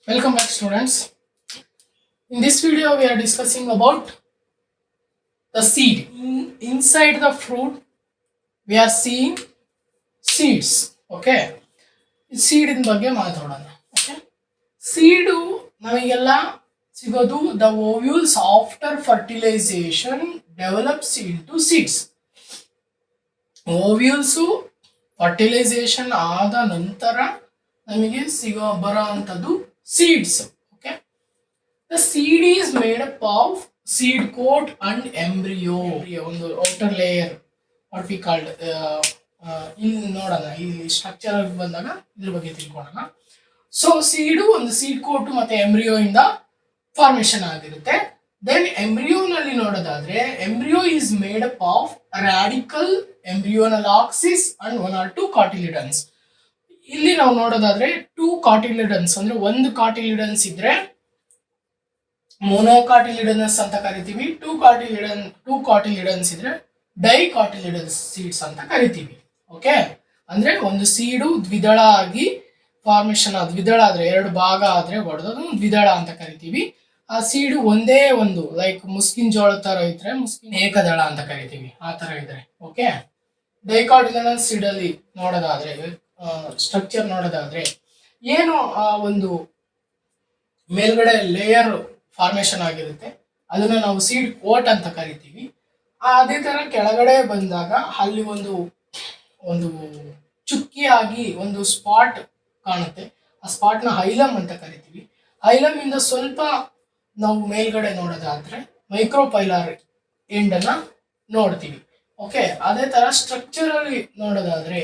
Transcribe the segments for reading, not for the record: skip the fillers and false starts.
Welcome back, students. In this video we are discussing about the seed. Inside the fruit we are seeing seeds. Okay, seed in ಬಗ್ಗೆ ಮಾತಾಡೋಣ. Okay, seed ನಮಗೆಲ್ಲ ಸಿಗೋದು the ovules after fertilization develops into seeds. Ovules fertilization ಆದ ನಂತರ ನಮಗೆ ಬರೋ ಅಂತದ್ದು seeds. Okay, the seed is made up of seed coat and embryo. ಒಂದು outer layer, what we called ಇಲ್ಲಿ ನೋಡೋಣ, ಇಲ್ಲಿ ಸ್ಟ್ರಕ್ಚರ್ ಬಂದಾಗ ಇದ್ರ ಬಗ್ಗೆ ತಿಳ್ಕೊಳ್ಳೋಣ. ಸೊ ಸೀಡು ಒಂದು ಸೀಡ್ ಕೋಟ್ ಮತ್ತೆ ಎಂಬ್ರಿಯೋ ಇಂದ ಫಾರ್ಮೇಶನ್ ಆಗಿರುತ್ತೆ. ದೆನ್ ಎಂಬ್ರಿಯೋನಲ್ಲಿ ನೋಡೋದಾದ್ರೆ embryo is made up of radical embryonal axis and 1 or 2 cotyledons. ಇಲ್ಲಿ ನಾವು ನೋಡೋದಾದ್ರೆ 2 ಕಾಟಿಲಿಡನ್ಸ್ ಅಂದ್ರೆ ಒಂದು ಕಾಟಿಲಿಡನ್ಸ್ ಇದ್ರೆ ಮೊನೊಕಾಟಿಲಿಡನಸ್ ಅಂತ ಕರಿತೀವಿ. 2 ಕಾಟಿಲಿಡನ್ಸ್ ಇದ್ರೆ ಡೈಕಾಟಿಲಿಡನ್ಸ್ ಸೀಡ್ಸ್ ಅಂತ ಕರಿತೀವಿ. ಓಕೆ, ಅಂದ್ರೆ ಒಂದು ಸೀಡು ದ್ವಿದಳ ಆಗಿ ಫಾರ್ಮೇಶನ್, ದ್ವಿದಳ ಆದ್ರೆ 2 ಭಾಗ ಆದ್ರೆ ಹೊಡೆದು ದ್ವಿದಳ ಅಂತ ಕರಿತೀವಿ. ಆ ಸೀಡು ಒಂದೇ ಒಂದು ಲೈಕ್ ಮುಸ್ಕಿನ್ ಜೋಳ ತರ ಇದ್ರೆ ಮುಸ್ಕಿನ್ ಏಕದಳ ಅಂತ ಕರಿತೀವಿ, ಆ ತರ ಇದ್ರೆ. ಓಕೆ, ಡೈಕಾಟಿಲಿಡನಸ್ ಸೀಡ್ ಅಲ್ಲಿ ನೋಡೋದಾದ್ರೆ ಸ್ಟ್ರಕ್ಚರ್ ನೋಡೋದಾದ್ರೆ ಏನು ಆ ಒಂದು ಮೇಲ್ಗಡೆ ಲೇಯರ್ ಫಾರ್ಮೇಶನ್ ಆಗಿರುತ್ತೆ, ಅದನ್ನ ನಾವು ಸೀಡ್ ಕೋಟ್ ಅಂತ ಕರಿತೀವಿ. ಅದೇ ತರ ಕೆಳಗಡೆ ಬಂದಾಗ ಅಲ್ಲಿ ಒಂದು ಚುಕ್ಕಿಯಾಗಿ ಒಂದು ಸ್ಪಾಟ್ ಕಾಣುತ್ತೆ. ಆ ಸ್ಪಾಟ್ ನ ಹೈಲಮ್ ಅಂತ ಕರಿತೀವಿ. ಹೈಲಮ್ ಇಂದ ಸ್ವಲ್ಪ ನಾವು ಮೇಲ್ಗಡೆ ನೋಡೋದಾದ್ರೆ ಮೈಕ್ರೋಪೈಲಾರ್ ಎಂಡ್ ಅನ್ನ ನೋಡ್ತೀವಿ. ಓಕೆ, ಅದೇ ತರ ಸ್ಟ್ರಕ್ಚರ್ ಅಲ್ಲಿ ನೋಡೋದಾದ್ರೆ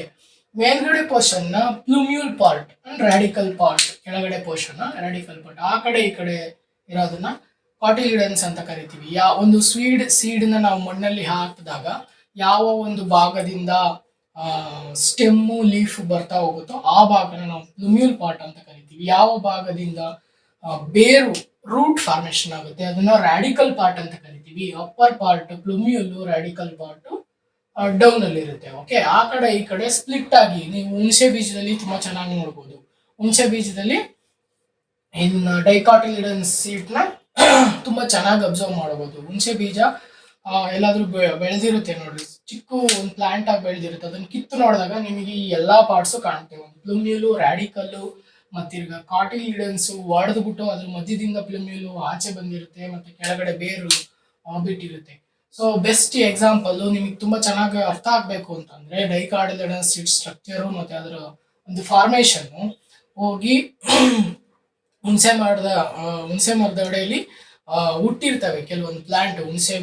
ಮೇಲ್ಗಡೆ ಪೋರ್ಷನ್ ನ ಪ್ಲೂಮ್ಯೂಲ್ ಪಾರ್ಟ್ ಅಂಡ್ ರಾಡಿಕಲ್ ಪಾರ್ಟ್, ಕೆಳಗಡೆ ಪೋರ್ಷನ್ ರಾಡಿಕಲ್ ಪಾರ್ಟ್, ಆ ಕಡೆ ಈ ಕಡೆ ಇರೋದನ್ನ ಕಾಟಿಲಿಡನ್ಸ್ ಅಂತ ಕರಿತೀವಿ. ಒಂದು ಸೀಡ್ ನ ನಾವು ಮಣ್ಣಲ್ಲಿ ಹಾಕಿದಾಗ ಯಾವ ಒಂದು ಭಾಗದಿಂದ ಸ್ಟೆಮ್ಮು ಲೀಫ್ ಬರ್ತಾ ಹೋಗುತ್ತೋ ಆ ಭಾಗನ ನಾವು ಪ್ಲೂಮ್ಯೂಲ್ ಪಾರ್ಟ್ ಅಂತ ಕರಿತೀವಿ. ಯಾವ ಭಾಗದಿಂದ ಬೇರು ರೂಟ್ ಫಾರ್ಮೇಶನ್ ಆಗುತ್ತೆ ಅದನ್ನ ರಾಡಿಕಲ್ ಪಾರ್ಟ್ ಅಂತ ಕರಿತೀವಿ. Upper part plumule, radical part down ಅಲ್ಲಿ ಇರುತ್ತೆ. ಓಕೆ, ಆ ಕಡೆ ಈ ಕಡೆ ಸ್ಪ್ಲಿಟ್ ಆಗಿ ನೀವು ಹುಣಸೆ ಬೀಜದಲ್ಲಿ ತುಂಬಾ ಚೆನ್ನಾಗಿ ನೋಡ್ಬೋದು. ಹುಣಸೆ ಬೀಜದಲ್ಲಿ ಇನ್ನು ಡೈಕಾಟಿಲಿಡನ್ಸ್ ಸೀಡ್ ನ ತುಂಬಾ ಚೆನ್ನಾಗಿ ಅಬ್ಸರ್ವ್ ಮಾಡಬಹುದು. ಹುಣಸೆ ಬೀಜ ಎಲ್ಲಾದ್ರೂ ಬೆಳೆದಿರುತ್ತೆ ನೋಡ್ರಿ, ಚಿಕ್ಕ ಒಂದು ಪ್ಲಾಂಟ್ ಆಗಿ ಬೆಳೆದಿರುತ್ತೆ, ಅದನ್ನ ಕಿತ್ತು ನೋಡಿದಾಗ ನಿಮಗೆ ಈ ಎಲ್ಲಾ ಪಾರ್ಟ್ಸ್ ಕಾಣ್ತೇವೆ. ಒಂದು ಪ್ಲೂಮ್ಯೂಲು, ರಾಡಿಕಲ್ಲು, ಮತ್ತಿರ್ಗ ಕಾಟಿಲಿಡನ್ಸ್ ಒಡೆದ್ಬಿಟ್ಟು ಅದ್ರ ಮಧ್ಯದಿಂದ ಪ್ಲೂಮ್ಯೂಲು ಆಚೆ ಬಂದಿರುತ್ತೆ, ಮತ್ತೆ ಕೆಳಗಡೆ ಬೇರು ಬಿಟ್ಟಿರುತ್ತೆ. ಸೊ ಬೆಸ್ಟ್ ಎಕ್ಸಾಂಪಲ್ ನಿಮಗೆ ತುಂಬಾ ಚೆನ್ನಾಗಿ ಅರ್ಥ ಆಗ್ಬೇಕು ಅಂತಂದ್ರೆ ಡೈಕಾಟಿಲಿಡನ್ಸ್ ಸೀಡ್ ಸ್ಟ್ರಕ್ಚರು ಮತ್ತೆ ಅದರ ಒಂದು ಫಾರ್ಮೇಶನ್ ಹೋಗಿ ಹುಣಸೆ ಮರದ ಅಡಿಯಲ್ಲಿ ಹುಟ್ಟಿರ್ತವೆ ಕೆಲವೊಂದು ಪ್ಲಾಂಟ್, ಹುಣಸೆ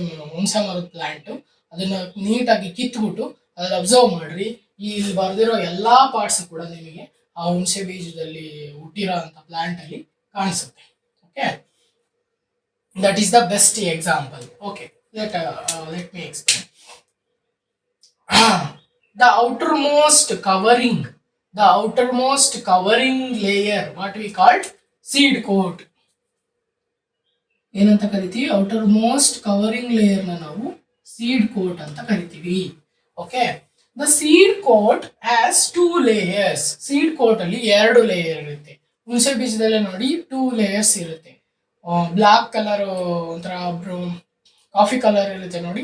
ಮರದ ಪ್ಲಾಂಟ್. ಅದನ್ನ ನೀಟಾಗಿ ಕಿತ್ಬಿಟ್ಟು ಅದ್ರಲ್ಲಿ ಅಬ್ಸರ್ವ್ ಮಾಡ್ರಿ, ಇಲ್ಲಿ ಬರ್ದಿರೋ ಎಲ್ಲಾ ಪಾರ್ಟ್ಸ್ ಕೂಡ ನಿಮಗೆ ಆ ಹುಣಸೆ ಬೀಜದಲ್ಲಿ ಹುಟ್ಟಿರೋ ಅಂತ ಪ್ಲಾಂಟ್ ಅಲ್ಲಿ ಕಾಣಿಸುತ್ತೆ. Okay, that is the best example. Okay, let me explain. The outermost covering layer, what we called seed coat. ಏನಂತ ಕರಿತೀವಿ? ಔಟರ್ ಮೋಸ್ಟ್ ಕವರಿಂಗ್ ಲೇಯರ್ ನ ನಾವು ಸೀಡ್ ಕೋಟ್ ಅಂತ ಕರಿತೀವಿ. Okay, the seed coat has 2 layers. Seed coat ಅಲ್ಲಿ 2 layer ಇರುತ್ತೆ. ಹುಣಸೆ ಬೀಜದಲ್ಲೇ ನೋಡಿ 2 ಲೇಯರ್ಸ್ ಇರುತ್ತೆ. ಬ್ಲಾಕ್ ಕಲರ್ ಒಂಥರ ಕಾಫಿ ಕಲರ್ ಇರುತ್ತೆ ನೋಡಿ,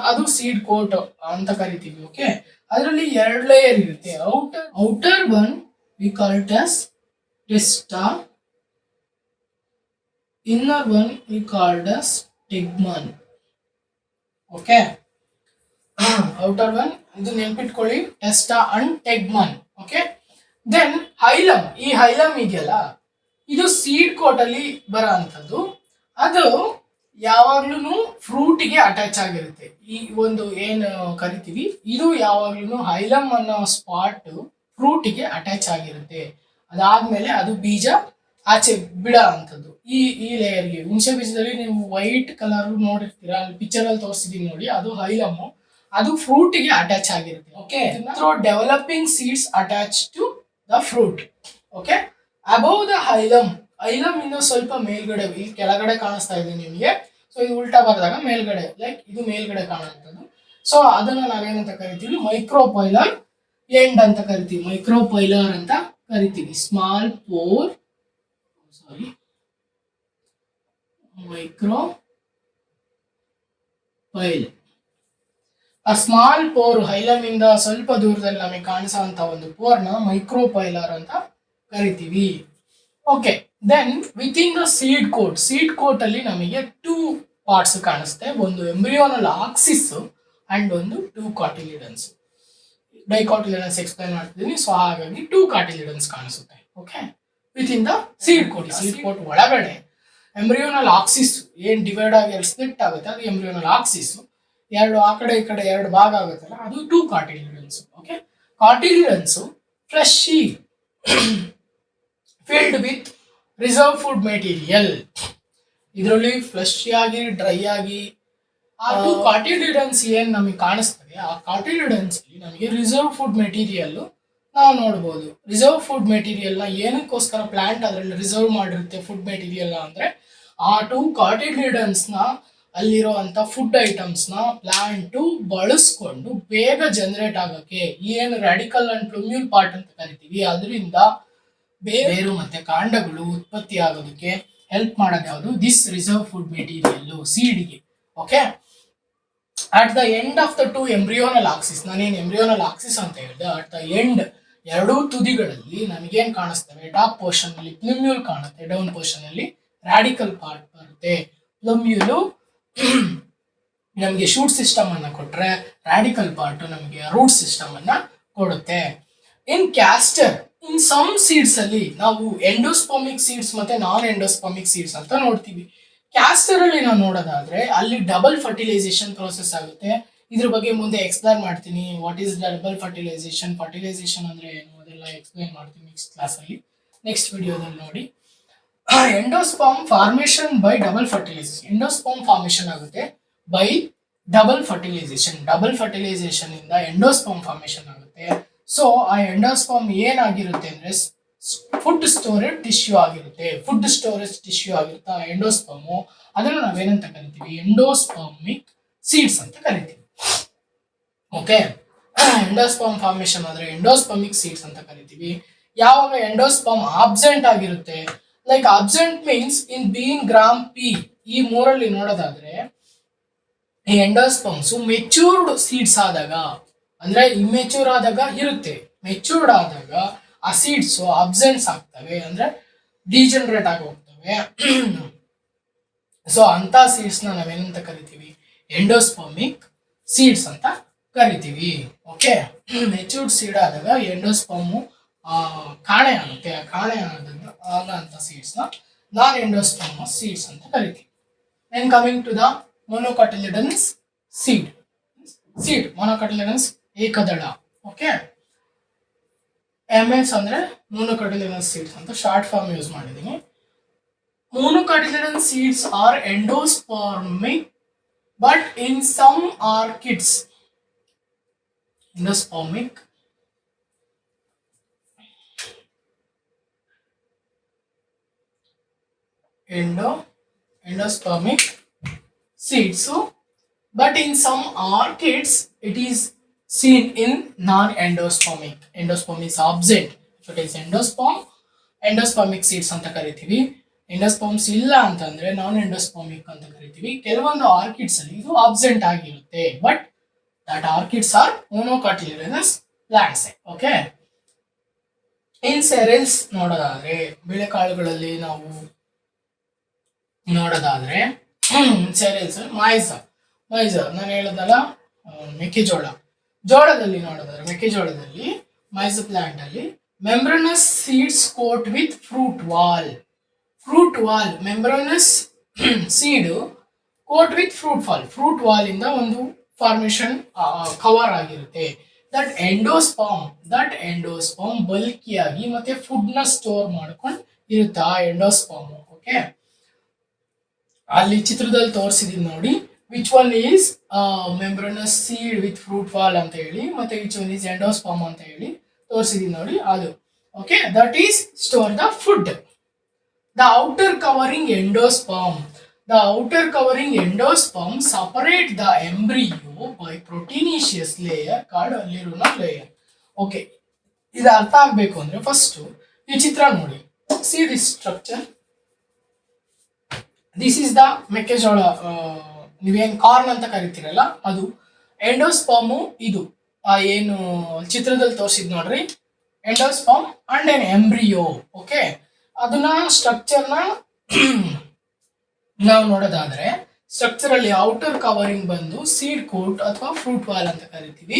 ಅದು ಸೀಡ್ ಕೋಟ್ ಅಂತ ಕರಿತೀವಿ. ಓಕೆ, ಅದರಲ್ಲಿ 2 ಲೇಯರ್ ಇರುತ್ತೆ. Outer one we call it as testa, inner one we called as tegmen. Okay, outer one ಇದು ನೆನ್ಪಿಟ್ಕೊಳ್ಳಿ, testa and tegmen. Okay, then hilum. ಈ ಹೈಲಮ್ ಇದೆಯಲ್ಲ, ಇದು ಸೀಡ್ ಕೋಟ್ ಅಲ್ಲಿ ಬರೋ ಅಂತದ್ದು. ಅದು ಯಾವಾಗ್ಲೂ ಫ್ರೂಟಿಗೆ ಅಟ್ಯಾಚ್ ಆಗಿರುತ್ತೆ. ಈ ಒಂದು ಏನು ಕರಿತೀವಿ ಇದು ಯಾವಾಗ್ಲೂ ಹೈಲಮ್ ಅನ್ನೋ ಸ್ಪಾಟ್ ಫ್ರೂಟಿಗೆ ಅಟ್ಯಾಚ್ ಆಗಿರುತ್ತೆ. ಅದಾದ್ಮೇಲೆ ಅದು ಬೀಜ ಆಚೆ ಬಿಡ ಅಂತದ್ದು. ಈ ಲೇಯರ್ಗೆ ಹುಣಸೆ ಬೀಜದಲ್ಲಿ ನೀವು ವೈಟ್ ಕಲರ್ ನೋಡಿರ್ತೀರಾ, ಅಲ್ಲಿ ಪಿಕ್ಚರ್ ಅಲ್ಲಿ ತೋರಿಸಿದೀನಿ ನೋಡಿ, ಅದು ಹೈಲಮ್, ಅದು ಫ್ರೂಟ್ ಗೆ ಅಟ್ಯಾಚ್ ಆಗಿರುತ್ತೆ. Okay, developing seeds attach to the fruit. Okay, above the hilum ಇಂದ ಸ್ವಲ್ಪ ಮೇಲ್ಗಡೆ, ಇಲ್ಲಿ ಕೆಳಗಡೆ ಕಾಣಿಸ್ತಾ ಇದೆ ನಿಮಗೆ. ಸೊ ಇದು ಉಲ್ಟಾ ಬರೆದಾಗ ಮೇಲ್ಗಡೆ, ಲೈಕ್ ಇದು ಮೇಲ್ಗಡೆ ಕಾಣುವಂಥದ್ದು. ಸೊ ಅದನ್ನ ನಾವೇನಂತ ಕರಿತೀವಿ? ಮೈಕ್ರೋಪೈಲಾರ್ ಎಂಡ್ ಅಂತ ಕರಿತೀವಿ. ಮೈಕ್ರೋಪೈಲಾರ್ ಅಂತ ಕರಿತೀವಿ. ಸ್ಮಾಲ್ ಪೋರ್ ಸಾರಿ ಮೈಕ್ರೋಪೈಲ್. ಆ ಸ್ಮಾಲ್ ಪೋರ್ ಹೈಲಮ್ ಇಂದ ಸ್ವಲ್ಪ ದೂರದಲ್ಲಿ ನಮಗೆ ಕಾಣಿಸುವಂತ ಒಂದು ಪೋರ್ನ ಮೈಕ್ರೋಪೈಲರ್ ಅಂತ ಕರಿತೀವಿ. Okay, then within the seed coat ಅಲ್ಲಿ ನಮಗೆ 2 ಪಾರ್ಟ್ಸ್ ಕಾಣಿಸುತ್ತೆ. ಒಂದು ಎಂಬ್ರಿಯೋನಲ್ ಆಕ್ಸಿಸ್ ಅಂಡ್ ಒಂದು 2 ಕಾರ್ಟಿಲಿಡನ್ಸ್. ಡೈಕಾಟಿಲಿಡನ್ಸ್ ಎಕ್ಸ್ಪ್ಲೈನ್ ಮಾಡ್ತಿದ್ದೀನಿ, ಸೊ ಹಾಗಾಗಿ 2 ಕಾರ್ಟಿಲಿಡನ್ಸ್ ಕಾಣಿಸುತ್ತೆ. Okay, within the seed coat ಒಳಗಡೆ ಎಂಬ್ರಿಯೋನಲ್ ಆಕ್ಸಿಸ್ ಏನ್ ಡಿವೈಡ್ ಆಗಿ ಸ್ಪ್ಲಿಟ್ ಆಗುತ್ತೆ ಅದು ಎಂಬ್ರಿಯೋನಲ್ ಆಕ್ಸಿಸ್. ಎರಡು ಆ ಕಡೆ ಈ ಕಡೆ 2 ಭಾಗ ಆಗುತ್ತಲ್ಲ ಅದು 2 cotyledons. Okay, cotyledons fleshy filled with reserve food material. ಇದರಲ್ಲಿ ಫ್ಲೆಶಿ ಆಗಿ ಡ್ರೈ ಆಗಿ ಆ 2 ಕಾರ್ಟಿಲಿಡನ್ಸ್ ಏನ್ ನಮಗೆ ಕಾಣಿಸ್ತದೆ ಆ ಕಾರ್ಟಿಲಿಡನ್ಸ್ ಅಲ್ಲಿ ನಮಗೆ ರಿಸರ್ವ್ ಫುಡ್ ಮೆಟೀರಿಯಲ್ ನಾವು ನೋಡ್ಬೋದು. ರಿಸರ್ವ್ ಫುಡ್ ಮೆಟೀರಿಯಲ್ ನ ಏನಕ್ಕೋಸ್ಕರ ಪ್ಲಾಂಟ್ ಅದರಲ್ಲಿ ರಿಸರ್ವ್ ಮಾಡಿರುತ್ತೆ ಫುಡ್ ಮೆಟೀರಿಯಲ್ ಅಂದ್ರೆ ಆ 2 ಕಾರ್ಟಿಲಿಡನ್ಸ್ ನ ಅಲ್ಲಿರುವಂತ ಫುಡ್ ಐಟಮ್ಸ್ ನ ಪ್ಲಾಂಟ್ ಬಳಸ್ಕೊಂಡು ಬೇಗ ಜನರೇಟ್ ಆಗಕ್ಕೆ ಏನು ರಾಡಿಕಲ್ ಅಂಡ್ ಪ್ಲುಮ್ಯೂಲ್ ಪಾರ್ಟ್ ಅಂತ ಕರಿತೀವಿ ಅದರಿಂದ ಬೇರು ಮತ್ತೆ ಕಾಂಡಗಳು ಉತ್ಪತ್ತಿ ಆಗೋದಕ್ಕೆ ಹೆಲ್ಪ್ ಮಾಡೋದು ಯಾವುದು? ದಿಸ್ ರಿಸರ್ವ್ ಫುಡ್ ಮೆಟೀರಿಯಲ್ ಸೀಡ್ಗೆ. Okay, at the end of the 2 embryonal axis, ನಾನೇನು ಎಂಬ್ರಿಯೋನಲ್ ಆಕ್ಸಿಸ್ ಅಂತ ಹೇಳಿದೆ, ಅಟ್ ದ ಎಂಡ್ 2 ತುದಿಗಳಲ್ಲಿ ನಮಗೇನ್ ಕಾಣಿಸ್ತವೆ? ಟಾಪ್ ಪೋರ್ಷನ್ ಅಲ್ಲಿ ಪ್ಲುಮ್ಯೂಲ್ ಕಾಣುತ್ತೆ, ಡೌನ್ ಪೋರ್ಷನ್ ಅಲ್ಲಿ ರಾಡಿಕಲ್ ಪಾರ್ಟ್ ಬರುತ್ತೆ. ಪ್ಲುಮ್ಯೂಲು ನಮಗೆ ಶೂಟ್ ಸಿಸ್ಟಮ್ ಅನ್ನ ಕೊಟ್ರೆ ರಾಡಿಕಲ್ ಪಾರ್ಟ್ ನಮಗೆ ರೂಟ್ ಸಿಸ್ಟಮ್ ಅನ್ನ ಕೊಡುತ್ತೆ. ಇನ್ ಕ್ಯಾಸ್ಟರ್ ಇನ್ ಸಮ್ ಸೀಡ್ಸ್ ಅಲ್ಲಿ ನಾವು ಎಂಡೋಸ್ಪರ್ಮಿಕ್ ಸೀಡ್ಸ್ ಮತ್ತೆ ನಾನ್ ಎಂಡೋಸ್ಪರ್ಮಿಕ್ ಸೀಡ್ಸ್ ಅಂತ ನೋಡ್ತೀವಿ. ಕ್ಯಾಸ್ಟರ್ ಅಲ್ಲಿ ನಾವು ನೋಡೋದಾದ್ರೆ ಅಲ್ಲಿ ಡಬಲ್ ಫರ್ಟಿಲೈಸೇಷನ್ ಪ್ರೋಸೆಸ್ ಆಗುತ್ತೆ. ಇದ್ರ ಬಗ್ಗೆ ಮುಂದೆ ಎಕ್ಸ್ಪ್ಲೈನ್ ಮಾಡ್ತೀನಿ. ವಾಟ್ ಈಸ್ ಡಬಲ್ ಫರ್ಟಿಲೈಸೇಷನ್ ಅಂದ್ರೆ ಏನು ಅದೆಲ್ಲ ಎಕ್ಸ್ಪ್ಲೈನ್ ಮಾಡ್ತೀನಿ ನೆಕ್ಸ್ಟ್ ಕ್ಲಾಸ್ ಅಲ್ಲಿ, ನೆಕ್ಸ್ಟ್ ವಿಡಿಯೋದಲ್ಲಿ ನೋಡಿ. Endosperm formation by double fertilisation. Endosperm formation ಆಗುತ್ತೆ ಬೈ ಡಬಲ್ ಫರ್ಟಿಲೈಸೇಷನ್ ಇಂದ ಎಂಡೋಸ್ಪರ್ಮ್ ಫಾರ್ಮೇಶನ್ ಆಗುತ್ತೆ. ಸೊ ಆ ಎಂಡೋಸ್ಪರ್ಮ್ ಏನಾಗಿರುತ್ತೆ ಅಂದ್ರೆ ಫುಡ್ ಸ್ಟೋರೇಜ್ ಟಿಶ್ಯೂ ಆಗಿರುತ್ತೆ. ಎಂಡೋಸ್ಪರ್ಮ್ ಅದನ್ನು ನಾವೇನಂತ ಕರಿತೀವಿ? ಎಂಡೋಸ್ಪರ್ಮಿಕ್ ಸೀಡ್ಸ್ ಅಂತ ಕರಿತೀವಿ. ಓಕೆ, ಎಂಡೋಸ್ಪರ್ಮ್ ಫಾರ್ಮೇಶನ್ ಆದ್ರೆ ಎಂಡೋಸ್ಪರ್ಮಿಕ್ ಸೀಡ್ಸ್ ಅಂತ ಕರಿತೀವಿ. ಯಾವಾಗ ಎಂಡೋಸ್ಪರ್ಮ್ ಆಬ್ಸೆಂಟ್ ಆಗಿರುತ್ತೆ, like absent means in bean gram pea, ಈ 3ರಲ್ಲಿ ನೋಡೋದಾದ್ರೆ ಈ ಎಂಡೋಸ್ಪರ್ಮ್ಸ್ ಮೆಚೂರ್ಡ್ ಸೀಡ್ಸ್ ಆದಾಗ ಅಂದ್ರೆ ಇಮ್ಮೆಚೂರ್ ಆದಾಗ ಇರುತ್ತೆ, ಮೆಚೂರ್ಡ್ ಆದಾಗ ಆ ಸೀಡ್ಸ್ ಅಬ್ಸೆಂಟ್ಸ್ ಆಗ್ತವೆ ಅಂದ್ರೆ ಡಿಜನರೇಟ್ ಆಗಿ ಹೋಗ್ತವೆ. ಸೊ ಅಂತ ಸೀಡ್ಸ್ ನ ನಾವೇನಂತ ಕರಿತೀವಿ? ಎಂಡೋಸ್ಪರ್ಮಿಕ್ ಸೀಡ್ಸ್ ಅಂತ ಕರಿತೀವಿ. ಓಕೆ, ಮೆಚೂರ್ಡ್ ಸೀಡ್ ಆದಾಗ ಎಂಡೋಸ್ಪರ್ಮ್ ಕಾಣೆ ಆಗುತ್ತೆ. ಆ ಕಾಣೆ ಆಗಂತ ಸೀಡ್ಸ್ ನ ನಾನ್ ಎಂಡೋಸ್ಪರ್ಮಸ್ ಸೀಡ್ಸ್ ಅಂತ ಕರಿತೀವಿ. Then coming to the monocotyledonous seed. Monocotyledonous ಏಕದಳ. ಓಕೆ, MS ಅಂದ್ರೆ ಮೊನೊಕಾಟಿಲಿಡನಸ್ ಸೀಡ್ಸ್ ಅಂತ ಶಾರ್ಟ್ ಫಾರ್ಮ್ ಯೂಸ್ ಮಾಡಿದೀನಿ. Monocotyledonous seeds are endospermic but in some orchids endospermic endospermic seeds. So, but in some orchids it is seen in non-endospermic. Endosperm is absent. If it is endospermic seeds ಅಂತ ಕರಿತೀವಿ. ಎಂಡೋಸ್ಪರ್ಮ್ಸ್ ಇಲ್ಲ ಅಂತಂದ್ರೆ ನಾನ್ endospermic ಅಂತ ಕರಿತೀವಿ. ಕೆಲವೊಂದು orchids ಅಲ್ಲಿ ಇದು absent ಆಗಿರುತ್ತೆ, but that orchids are monocotyledonous plants. Okay, in cereals ನೋಡೋದಾದ್ರೆ ಬೇಳೆಕಾಳುಗಳಲ್ಲಿ ನಾವು ನೋಡೋದಾದ್ರೆ cereals ಮೈಜ ನಾನು ಹೇಳೋದಲ್ಲ ಜೋಳದಲ್ಲಿ ನೋಡೋದಾದ್ರೆ ಮೆಕ್ಕೆಜೋಳದಲ್ಲಿ ಮೈಜ ಪ್ಲಾಂಟ್ ಅಲ್ಲಿ membranous seeds coat with fruit wall membranous seed coat with fruit wall ಇಂದ ಒಂದು ಫಾರ್ಮೇಶನ್ ಕವರ್ ಆಗಿರುತ್ತೆ. ದಟ್ ಎಂಡೋಸ್ಪರ್ಮ್ ಬಲ್ಕಿಯಾಗಿ ಮತ್ತೆ ಫುಡ್ ನ ಸ್ಟೋರ್ ಮಾಡ್ಕೊಂಡು ಇರುತ್ತೆ ಆ ಎಂಡೋಸ್ಪರ್ಮ್. ಓಕೆ, ಅಲ್ಲಿ ಚಿತ್ರದಲ್ಲಿ ತೋರಿಸಿದೀನಿ ನೋಡಿ, which one is membranous seed with fruit wall ಅಂತ ಹೇಳಿ, ಮತ್ತೆ ವಿಚ್ ಒನ್ ಈಸ್ ಎಂಡೋಸ್ಪರ್ಮ್ ಅಂತ ಹೇಳಿ ತೋರಿಸಿದೀನಿ ನೋಡಿ ಅದು. Okay, that is store the food. The outer covering endosperm separate the embryo by proteinaceous layer called alleluna layer. Okay, ಇದು ಅರ್ಥ ಆಗಬೇಕು ಅಂದ್ರೆ ಫಸ್ಟ್ ಈ ಚಿತ್ರ ನೋಡಿ. See this structure. This is the ಮೆಕ್ಕೆಜೋಳ, ನೀವೇನು ಕಾರ್ನ್ ಅಂತ ಕರಿತೀರಲ್ಲ ಅದು. ಎಂಡೋಸ್ಪರ್ಮು ಇದು ಏನು ಚಿತ್ರದಲ್ಲಿ ತೋರಿಸಿದ್ ನೋಡ್ರಿ, endosperm and N embryo. Okay, ಅದನ್ನ ಸ್ಟ್ರಕ್ಚರ್ನ ನಾವು ನೋಡೋದಾದ್ರೆ ಸ್ಟ್ರಕ್ಚರ್ ಅಲ್ಲಿ ಔಟರ್ ಕವರಿಂಗ್ ಬಂದು ಸೀಡ್ ಕೋಟ್ ಅಥವಾ ಫ್ರೂಟ್ ವಾಲ್ ಅಂತ ಕರಿತೀವಿ.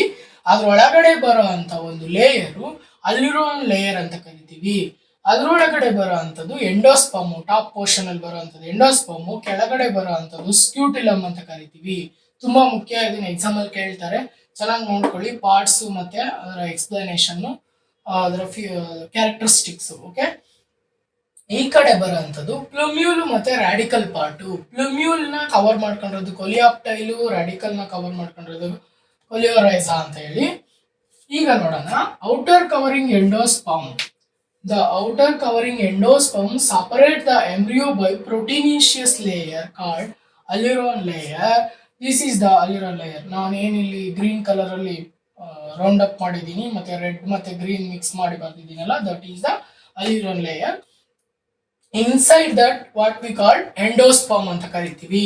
ಅದ್ರ ಒಳಗಡೆ ಬರೋ ಅಂತ ಒಂದು ಲೇಯರು ಅಲ್ಲಿರೋ ಲೇಯರ್ ಅಂತ ಕರಿತೀವಿ. ಅದ್ರೊಳಗಡೆ ಬರೋ ಅಂಥದ್ದು ಎಂಡೋಸ್ಪರ್ಮು, ಟಾಪ್ ಪೋರ್ಷನ್ ಅಲ್ಲಿ ಬರೋ ಅಂಥದ್ದು ಎಂಡೋಸ್ಪರ್ಮು, ಕೆಳಗಡೆ ಬರೋ ಅಂಥದ್ದು ಸ್ಕ್ಯೂಟಿಲಮ್ ಅಂತ ಕರಿತೀವಿ. ತುಂಬಾ ಮುಖ್ಯ, ಇದನ್ನ ಎಕ್ಸಾಮ್ ಅಲ್ಲಿ ಕೇಳ್ತಾರೆ, ಚೆನ್ನಾಗಿ ನೋಡ್ಕೊಳ್ಳಿ. ಪಾರ್ಟ್ಸ್ ಮತ್ತೆ ಅದರ ಎಕ್ಸ್ಪ್ಲನೇಷನ್, ಅದರ ಕ್ಯಾರೆಕ್ಟರಿಸ್ಟಿಕ್ಸ್. ಓಕೆ, ಈ ಕಡೆ ಬರೋಂಥದ್ದು ಪ್ಲುಮ್ಯೂಲ್ ಮತ್ತೆ ರಾಡಿಕಲ್ ಪಾರ್ಟು. ಪ್ಲುಮ್ಯೂಲ್ ನ ಕವರ್ ಮಾಡ್ಕೊಂಡಿರೋದು ಕೊಲಿಯಾಪ್ಟೈಲು, ರಾಡಿಕಲ್ ನ ಕವರ್ ಮಾಡ್ಕೊಂಡಿರೋದು ಕೊಲಿಯೋರೈಸಾ ಅಂತ ಹೇಳಿ. ಈಗ ನೋಡೋಣ, outer covering endosperm. The outer covering endosperm separate the embryo by proteinaceous layer called aleurone layer. This is the aleurone layer. ನಾನು ಏನಿಲ್ಲಿ ಗ್ರೀನ್ ಕಲರ್ ಅಲ್ಲಿ ರೌಂಡ್ ಅಪ್ ಮಾಡಿದ್ದೀನಿ, ಮತ್ತೆ ರೆಡ್ ಮತ್ತೆ ಗ್ರೀನ್ ಮಿಕ್ಸ್ ಮಾಡಿ ಬರ್ತಿದ್ದೀನಲ್ಲ, that is the aleurone layer. Inside that what we call endosperm ಅಂತ ಕರಿತೀವಿ.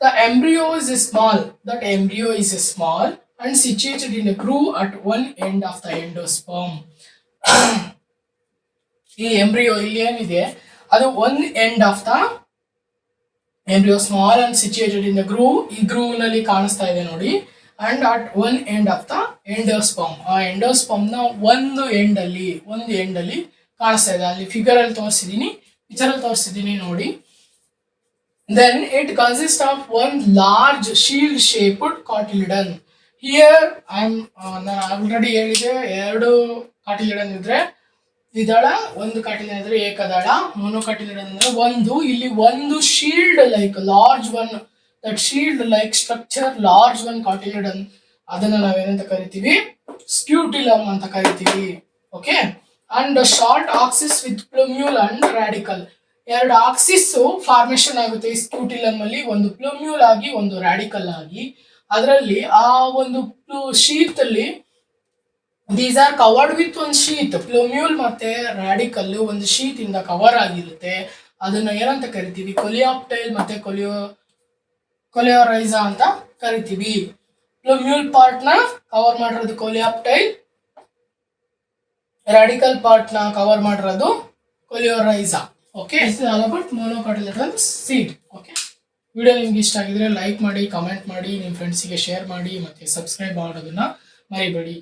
The embryo is small. That embryo is small and situated in a groove at one end of the endosperm. ಈ embryo ಇಲ್ಲಿ ಏನಿದೆ ಅದು one end of the embryo, small and situated in the groove. ಈ groove ನಲ್ಲಿ ಕಾಣಿಸ್ತಾ ಇದೆ ನೋಡಿ. And at one end of the endosperm. ಆ ಎಂಡೋಸ್ಪರ್ಮ್ ನ ಒಂದು ಎಂಡ್ ಅಲ್ಲಿ ಕಾಣಿಸ್ತಾ ಇದೆ. ಅಲ್ಲಿ ಫಿಗರ್ ಅಲ್ಲಿ ತೋರಿಸಿದೀನಿ, ಪಿಕ್ಚರ್ ಅಲ್ಲಿ ತೋರಿಸಿದೀನಿ ನೋಡಿ. Then it consist of one large shield shaped cotyledon. Here ನಾನು ಆಲ್ರೆಡಿ ಹೇಳಿದೆ, ಎರಡು ಕಾಟಿಲಿಡನ್ ಇದ್ರೆ ದ್ವಿದಳ, ಒಂದು ಕಾಟಿಲಿಡನ್ ಇದ್ರೆ ಏಕದಳ. ಮೊನೊಕಾಟಿಲಿಡನ್ ಅಂದ್ರೆ ಒಂದು, ಇಲ್ಲಿ ಒಂದು shield like large one, that shield like structure large one cotyledon, ಅದನ್ನ ನಾವೇನಂತ ಕರಿತೀವಿ, ಸ್ಕ್ಯೂಟಿಲಮ್ ಅಂತ ಕರಿತೀವಿ. Okay, and short axis with plumule and radicle. ಎರಡು ಆಕ್ಸಿಸ್ ಫಾರ್ಮೇಶನ್ ಆಗುತ್ತೆ ಈ ಸ್ಕ್ಯೂಟಿಲಮ್ ಅಲ್ಲಿ, ಒಂದು ಪ್ಲುಮ್ಯೂಲ್ ಆಗಿ ಒಂದು ರಾಡಿಕಲ್ ಆಗಿ. ಅದರಲ್ಲಿ ಆ ಒಂದು ಶೀತ್ ಅಲ್ಲಿ ದೀಸ್ ಆರ್ ಕವರ್ಡ್ ವಿತ್ ಒಂದು ಶೀತ್. ಪ್ಲುಮ್ಯೂಲ್ ಮತ್ತೆ ರಾಡಿಕಲ್ ಒಂದು ಶೀತ್ ಇಂದ ಕವರ್ ಆಗಿರುತ್ತೆ. ಅದನ್ನ ಏನಂತ ಕರಿತೀವಿ, ಕೊಲಿಯಾಪ್ಟೈಲ್ ಮತ್ತೆ ಕೊಲಿಯೋರೈಸಾ ಅಂತ ಕರಿತೀವಿ. ಪ್ಲುಮ್ಯೂಲ್ ಪಾರ್ಟ್ ನ ಕವರ್ ಮಾಡಿರೋದು ಕೊಲಿಯಾಪ್ಟೈಲ್, ರಾಡಿಕಲ್ ಪಾರ್ಟ್ ನ ಕವರ್ ಮಾಡಿರೋದು coleorhiza. Okay, this is all about monocotyledonous seed. Okay, video ನಿಮ್ಗೆ ಇಷ್ಟ ಆಗಿದ್ರೆ ಲೈಕ್ ಮಾಡಿ, ಕಮೆಂಟ್ ಮಾಡಿ, ನಿಮ್ಮ ಫ್ರೆಂಡ್ಸಿಗೆ ಶೇರ್ ಮಾಡಿ, ಮತ್ತೆ ಸಬ್ಸ್ಕ್ರೈಬ್ ಮಾಡೋದನ್ನ ಮರಿಬೇಡಿ.